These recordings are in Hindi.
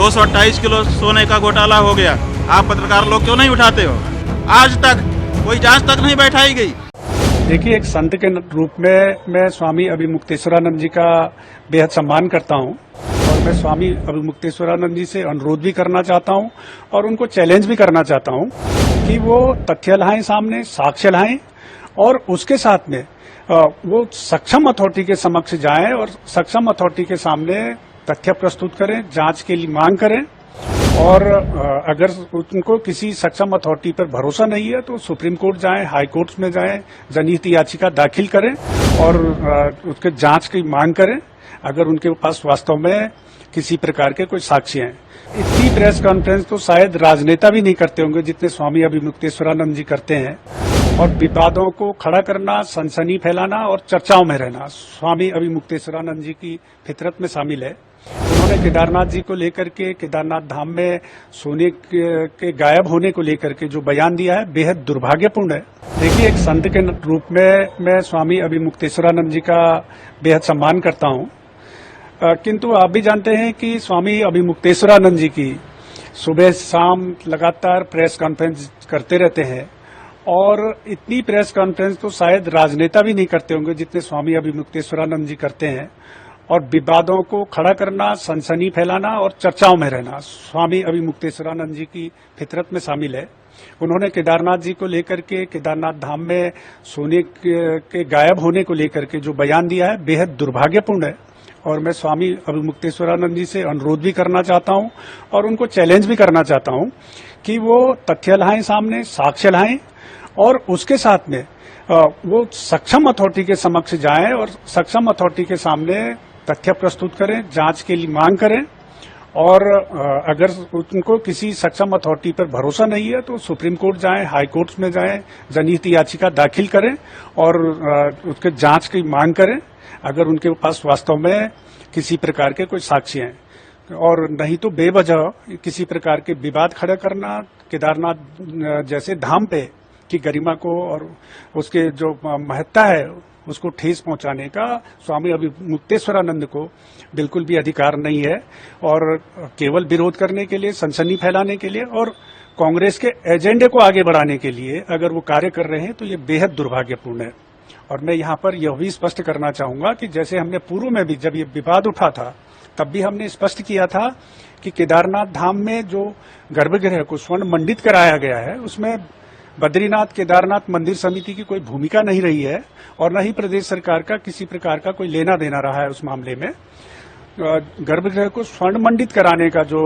228 किलो सोने का घोटाला हो गया। आप पत्रकार लोग क्यों नहीं उठाते हो? आज तक कोई जांच तक नहीं बैठाई गई। देखिए, एक संत के रूप में मैं स्वामी अभिमुक्तेश्वरानंद जी का बेहद सम्मान करता हूं और मैं स्वामी अभिमुक्तेश्वरानंद जी से अनुरोध भी करना चाहता हूं और उनको चैलेंज भी करना चाहता हूं कि वो तथ्य लाएं सामने, साक्ष्य लाएं और उसके साथ में वो सक्षम अथॉरिटी के समक्ष जाएं और सक्षम अथॉरिटी के सामने तथ्य प्रस्तुत करें, जांच के लिए मांग करें और अगर उनको किसी सक्षम अथॉरिटी पर भरोसा नहीं है तो सुप्रीम कोर्ट जाएं, हाई कोर्ट में जाएं, जनहित याचिका दाखिल करें और उसके जांच की मांग करें अगर उनके पास वास्तव में किसी प्रकार के कोई साक्ष्य हैं। इतनी प्रेस कॉन्फ्रेंस तो शायद राजनेता भी नहीं करते होंगे जितने स्वामी अभिमुक्तेश्वरानंद जी करते हैं और विवादों को खड़ा करना, सनसनी फैलाना और चर्चाओं में रहना स्वामी अभिमुक्तेश्वरानंद जी की फितरत में शामिल है। उन्होंने केदारनाथ जी को लेकर के, केदारनाथ धाम में सोने के गायब होने को लेकर के जो बयान दिया है बेहद दुर्भाग्यपूर्ण है। देखिए, एक संत के रूप में मैं स्वामी अभिमुक्तेश्वरानंद जी का बेहद सम्मान करता हूं, किंतु आप भी जानते हैं कि स्वामी अभिमुक्तेश्वरानंद जी की सुबह शाम लगातार प्रेस कॉन्फ्रेंस करते रहते हैं और इतनी प्रेस कॉन्फ्रेंस तो शायद राजनेता भी नहीं करते होंगे जितने स्वामी अभिमुक्तेश्वरानंद जी करते हैं और विवादों को खड़ा करना, सनसनी फैलाना और चर्चाओं में रहना स्वामी अभिमुक्तेश्वरानंद जी की फितरत में शामिल है। उन्होंने केदारनाथ जी को लेकर के, केदारनाथ धाम में सोने के गायब होने को लेकर के जो बयान दिया है बेहद दुर्भाग्यपूर्ण है और मैं स्वामी अभिमुक्तेश्वरानंद जी से अनुरोध भी करना चाहता हूं और उनको चैलेंज भी करना चाहता हूं कि वो तथ्य लाएं सामने, साक्ष्य लाएं और उसके साथ में वो सक्षम अथॉरिटी के समक्ष जाएं और सक्षम अथॉरिटी के सामने तथ्य प्रस्तुत करें, जांच के लिए मांग करें और अगर उनको किसी सक्षम अथॉरिटी पर भरोसा नहीं है तो सुप्रीम कोर्ट जाएं, हाई कोर्ट में जाएं, जनहित याचिका दाखिल करें और उसके जांच की मांग करें अगर उनके पास वास्तव में किसी प्रकार के कोई साक्ष्य हैं और नहीं तो बेवजह किसी प्रकार के विवाद खड़ा करना, केदारनाथ जैसे धाम पे की गरिमा को और उसके जो महत्ता है उसको ठेस पहुंचाने का स्वामी अभिमुक्तेश्वरानंद को बिल्कुल भी अधिकार नहीं है और केवल विरोध करने के लिए, सनसनी फैलाने के लिए और कांग्रेस के एजेंडे को आगे बढ़ाने के लिए अगर वो कार्य कर रहे हैं तो ये बेहद दुर्भाग्यपूर्ण है। और मैं यहाँ पर यह भी स्पष्ट करना चाहूंगा कि जैसे हमने पूर्व में भी जब ये विवाद उठा था तब भी हमने स्पष्ट किया था कि केदारनाथ धाम में जो गर्भगृह को स्वर्ण मंडित कराया गया है उसमें बद्रीनाथ केदारनाथ मंदिर समिति की कोई भूमिका नहीं रही है और न ही प्रदेश सरकार का किसी प्रकार का कोई लेना देना रहा है उस मामले में। गर्भगृह को स्वर्ण मंडित कराने का जो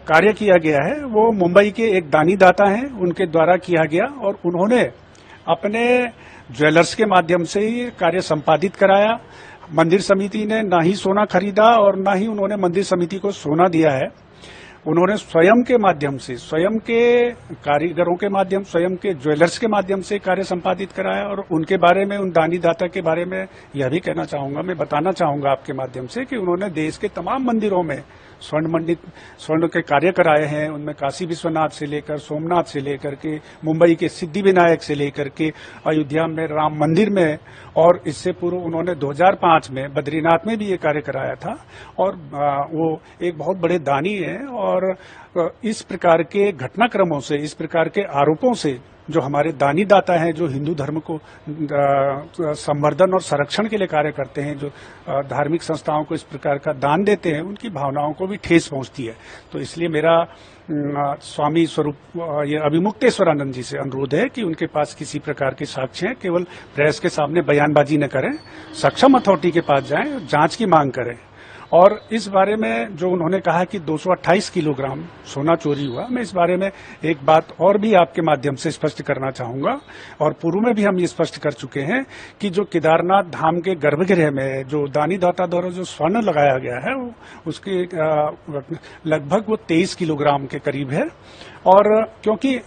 कार्य किया गया है वो मुंबई के एक दानी दाता हैं उनके द्वारा किया गया और उन्होंने अपने ज्वेलर्स के माध्यम से ही कार्य संपादित कराया। मंदिर समिति ने ना ही सोना खरीदा और ना ही उन्होंने मंदिर समिति को सोना दिया है। उन्होंने स्वयं के माध्यम से, स्वयं के कारीगरों के माध्यम, स्वयं के ज्वेलर्स के माध्यम से कार्य संपादित कराया और उनके बारे में, उन दानी दाता के बारे में यह भी कहना चाहूंगा, मैं बताना चाहूंगा आपके माध्यम से कि उन्होंने देश के तमाम मंदिरों में स्वर्ण के कार्य कराए हैं। उनमें काशी विश्वनाथ से लेकर, सोमनाथ से लेकर के, मुंबई के सिद्धि विनायक से लेकर के, अयोध्या में राम मंदिर में और इससे पूर्व उन्होंने 2005 में बद्रीनाथ में भी ये कार्य कराया था और वो एक बहुत बड़े दानी हैं और इस प्रकार के घटनाक्रमों से, इस प्रकार के आरोपों से जो हमारे दानी दाता हैं, जो हिंदू धर्म को संवर्धन और संरक्षण के लिए कार्य करते हैं, जो धार्मिक संस्थाओं को इस प्रकार का दान देते हैं, उनकी भावनाओं को भी ठेस पहुंचती है। तो इसलिए मेरा स्वामी स्वरूप ये अभिमुक्तेश्वरानंद जी से अनुरोध है कि उनके पास किसी प्रकार के साक्ष्य हैं, केवल प्रेस के सामने बयानबाजी न करें, सक्षम अथॉरिटी के पास जाएं, जांच की मांग करें। और इस बारे में जो उन्होंने कहा कि 228 किलोग्राम सोना चोरी हुआ, मैं इस बारे में एक बात और भी आपके माध्यम से स्पष्ट करना चाहूंगा और पूर्व में भी हम ये स्पष्ट कर चुके हैं कि जो केदारनाथ धाम के गर्भगृह में जो दानी दाता द्वारा जो स्वर्ण लगाया गया है उसके लगभग वो 23 किलोग्राम के करीब है और क्योंकि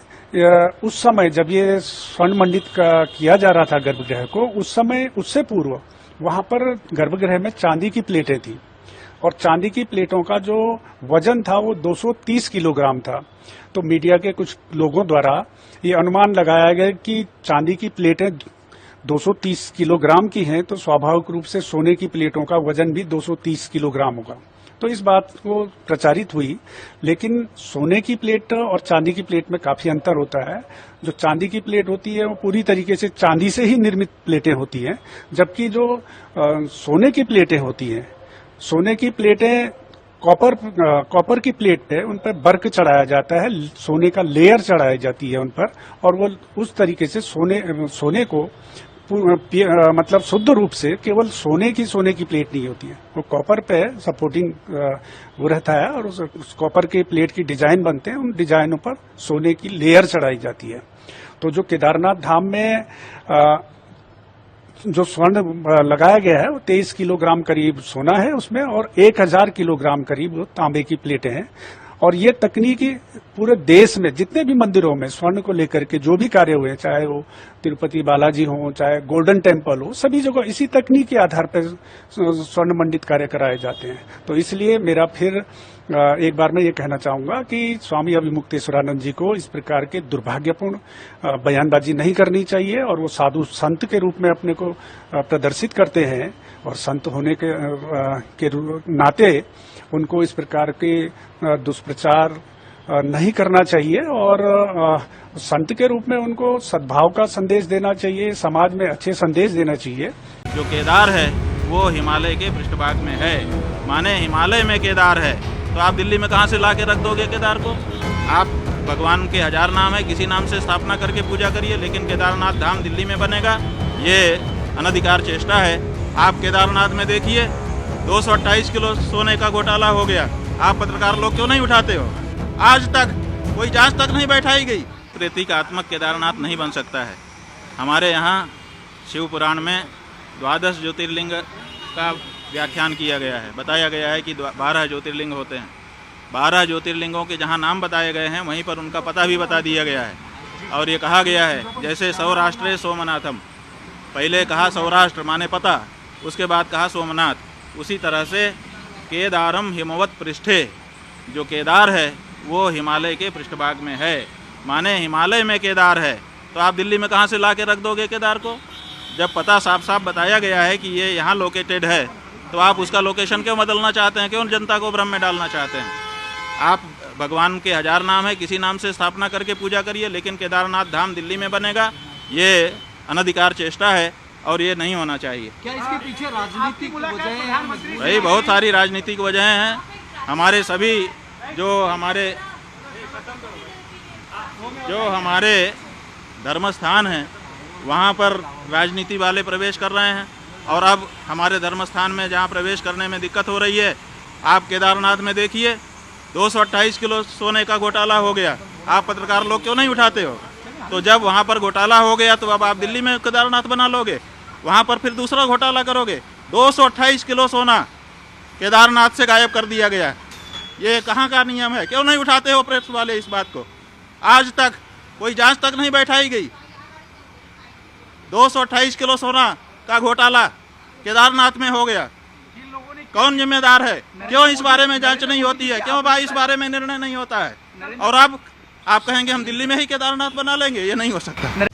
उस समय जब ये स्वर्ण मंडित किया जा रहा था गर्भगृह को, उस समय उससे पूर्व वहां पर गर्भगृह में चांदी की प्लेटें थी और चांदी की प्लेटों का जो वजन था वो 230 किलोग्राम था। तो मीडिया के कुछ लोगों द्वारा ये अनुमान लगाया गया कि चांदी की प्लेटें 230 किलोग्राम की हैं तो स्वाभाविक रूप से सोने की प्लेटों का वजन भी 230 किलोग्राम होगा। तो इस बात को प्रचारित हुई। लेकिन सोने की प्लेट और चांदी की प्लेट में काफी अंतर होता है। जो चांदी की प्लेट होती है वो पूरी तरीके से चांदी से ही निर्मित प्लेटें होती हैं, जबकि जो सोने की प्लेटें होती हैं, सोने की प्लेटें कॉपर की प्लेट पे उन पर वर्क चढ़ाया जाता है, सोने का लेयर चढ़ाई जाती है उन पर, और वो उस तरीके से सोने को मतलब शुद्ध रूप से केवल सोने की प्लेट नहीं होती है, वो कॉपर पे सपोर्टिंग वो रहता है, और उस कॉपर के प्लेट की डिजाइन बनते हैं, उन डिजाइनों पर सोने की लेयर चढ़ाई जाती है। तो जो केदारनाथ धाम में जो स्वर्ण लगाया गया है वो 23 किलोग्राम करीब सोना है उसमें, और 1000 किलोग्राम करीब वो तांबे की प्लेटें हैं। और ये तकनीकी पूरे देश में जितने भी मंदिरों में स्वर्ण को लेकर के जो भी कार्य हुए, चाहे वो तिरुपति बालाजी हो, चाहे गोल्डन टेम्पल हो, सभी जगह इसी तकनीक के आधार पर स्वर्ण मंडित कार्य कराए जाते हैं। तो इसलिए मेरा फिर एक बार मैं ये कहना चाहूंगा कि स्वामी अभिमुक्तेश्वरानंद जी को इस प्रकार के दुर्भाग्यपूर्ण बयानबाजी नहीं करनी चाहिए, और वो साधु संत के रूप में अपने को प्रदर्शित करते हैं, और संत होने के नाते उनको इस प्रकार के दुष्प्रचार नहीं करना चाहिए, और संत के रूप में उनको सद्भाव का संदेश देना चाहिए, समाज में अच्छे संदेश देना चाहिए। जो केदार है वो हिमालय के पृष्ठभाग में है, माने हिमालय में केदार है, तो आप दिल्ली में कहाँ से ला के रख दोगे केदार को? आप भगवान के 1000 नाम है, किसी नाम से स्थापना करके पूजा करिए, लेकिन केदारनाथ धाम दिल्ली में बनेगा, ये अनधिकार चेष्टा है। आप केदारनाथ में देखिए 228 किलो सोने का घोटाला हो गया। आप पत्रकार लोग क्यों नहीं उठाते हो? आज तक कोई जांच तक नहीं बैठाई गई। प्रतीकात्मक केदारनाथ नहीं बन सकता है। हमारे यहाँ शिव पुराण में 12 ज्योतिर्लिंग का व्याख्यान किया गया है, बताया गया है कि 12 ज्योतिर्लिंग होते हैं। 12 ज्योतिर्लिंगों के जहाँ नाम बताए गए हैं वहीं पर उनका पता भी बता दिया गया है, और ये कहा गया है जैसे सौराष्ट्रे सोमनाथम, पहले कहा सौराष्ट्र माने पता, उसके बाद कहा सोमनाथ, उसी तरह से केदारम हिमवत पृष्ठे, जो केदार है वो हिमालय के पृष्ठभाग में है, माने हिमालय में केदार है, तो आप दिल्ली में कहाँ से ला के रख दोगे केदार को? जब पता साफ साफ बताया गया है कि ये यहाँ लोकेटेड है, तो आप उसका लोकेशन क्यों बदलना चाहते हैं? क्यों जनता को भ्रम में डालना चाहते हैं? आप भगवान के 1000 नाम है, किसी नाम से स्थापना करके पूजा करिए, लेकिन केदारनाथ धाम दिल्ली में बनेगा, ये अनधिकार चेष्टा है, और ये नहीं होना चाहिए। क्या इसके पीछे राजनीतिक वजहें हैं? भाई बहुत सारी राजनीतिक वजहें हैं। हमारे सभी जो हमारे धर्म स्थान हैं वहाँ पर राजनीति वाले प्रवेश कर रहे हैं, और अब हमारे धर्म स्थान में जहाँ प्रवेश करने में दिक्कत हो रही है, आप केदारनाथ में देखिए 228 किलो सोने का घोटाला हो गया। आप पत्रकार लोग क्यों नहीं उठाते हो? तो जब वहाँ पर घोटाला हो गया तो अब आप दिल्ली में केदारनाथ बना लोगे, वहाँ पर फिर दूसरा घोटाला करोगे। 228 किलो सोना केदारनाथ से गायब कर दिया गया। ये कहाँ का नियम है? क्यों नहीं उठाते हो प्रेस वाले इस बात को? आज तक कोई जांच तक नहीं बैठाई गई। 228 किलो सोना का घोटाला केदारनाथ में हो गया, कौन जिम्मेदार है? क्यों इस बारे में जांच नहीं होती है? क्यों भाई इस बारे में निर्णय नहीं होता है? और अब आप कहेंगे हम दिल्ली में ही केदारनाथ बना लेंगे, ये नहीं हो सकता।